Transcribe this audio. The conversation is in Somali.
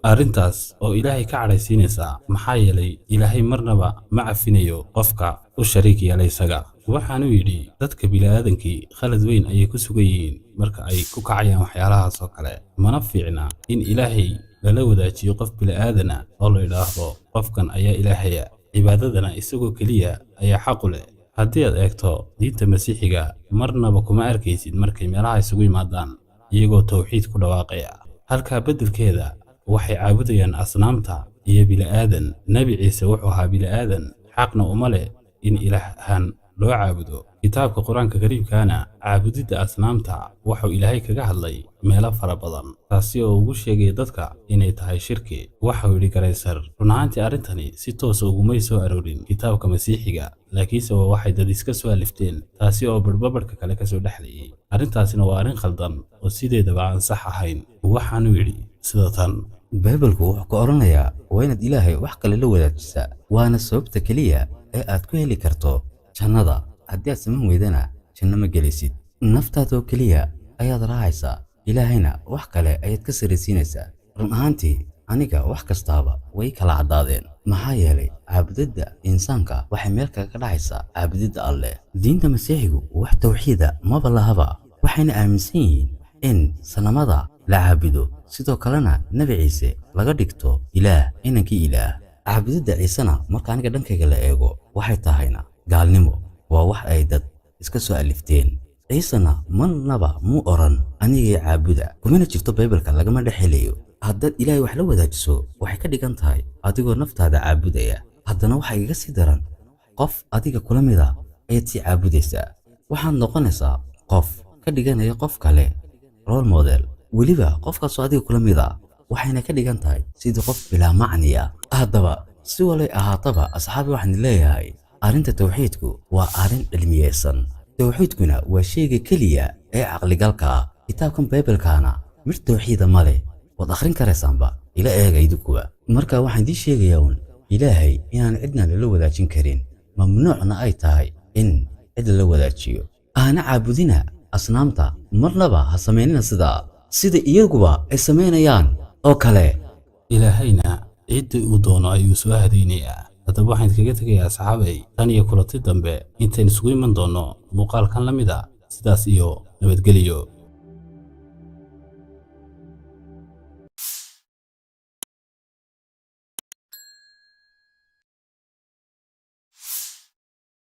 arrintaas oo ilaahay ka cadhaysiinaysa maxaa yeelay ilaahay marnaba ma cafinayo qofka u shariik yeelay isaga. waxaanuu yidhi dadka bini'aadankii khalad weyn ayay ku sugan yihiin marka ay ku kacayaan waxyaalahaas oo kale, mana fiicna in ilaahay lala wadaajiyo qof bini'aadana oo la yidhaahdo qofkan ayaa ilaahaya, cibaadadana isagoo keliya ayaa xaq u leh. haddii aad eegto diinta masiixiga marnaba kuma arkaysid markay meelaha isugu yimaadaan iyagoo tawxiid ku dhawaaqaya, halkaa beddelkeeda waxay caabudayaan asnaamta iyo bini'aadan. nebi ciise wuxuu ahaa bini'aadan, xaqna uma leh in ilaahan loo caabudo. kitaabka qur-aanka kariimkaana caabudidda asnaamta wuxuu ilaahay kaga hadlay meelo fara badan, taasi oo ugu sheegay dadka inay tahay shirki. waxau yidhi Garaysar, run ahaantii arrintani si toosa ugumay soo aroorin kitaabka masiixiga, laakiinse waa waxay dad iska soo alifteen, taasi oo badhbabadhka kale ka soo dhexlayay. arrintaasina waa arrin khaldan oo sideedaba aan sax ahayn. waxaanuu yidhi sida tan: baybalku wuxuu ka odhanayaa waa inaad ilaahay wax kale la wadaajisaa, waana sababta keliya ee aad ku heli karto jannada. haddii aad samayn weydana janno ma gelaysid. naftaadoo keliya ayaad raacaysaa, ilaahayna wax kale ayaad ka saraysiinaysaa. run ahaantii aniga wax kastaaba way kala caddaadeen, maxaa yeelay caabudidda insaanka waxay meel kaga dhacaysaa caabudidda alleh. diinta masiixigu wax tawxiida maba lahaba, waxayna aaminsan yihiin in sanamada la caabudo, sidoo kalena nebi ciise laga dhigto ilaah, inankii ilaah. caabudidda ciisena marka aniga dhankayga la eego waxay tahayna gaalnimo, waa wax ay dad iska soo alifteen. ciisena marnaba muu oran anigay caabuda, kumana jirto baybalka lagama dhex helayo. haddaad ilaahay wax la wadaajiso waxay ka dhigan tahay adigoo naftaada caabudaya. haddana waxaa iga sii daran, qof adiga kula mid a ayaad sii caabudaysaa. waxaad noqonaysaa qof ka dhiganaya qof kale role model, weliba qofkaasoo adiga kula mid a waxayna ka dhigan tahay sidii qof bilaa macniya. haddaba si walay ahaataba asxaabi waxaan leeyahay, arrinta tawxiidku waa arrin cilmiyeysan. tawxiidkuna waa shayga keliya ee caqligalka ah. kitaabkan baybalkaana mir tawxiida ma leh, waad akhrin karaysaanba ila eega idinkuba. marka waxaan idiin sheegayaa uun ilaahay inaan cidna lala wadaajin karin, mamnuucna ay tahay in cid lala wadaajiyo. aana caabudina asnaamta, marnaba ha samaynina sida iyaguba ay samaynayaan oo kale. ilaahayna ciddii uu doono ayuu soo hadaynayaa. haddaba waxaan idinkaga tegayaa asxaabay, tan iyo kulanti dambe intayn isugu iman doonno muuqaalkan la mid a. sidaas iyo nabadgelyo.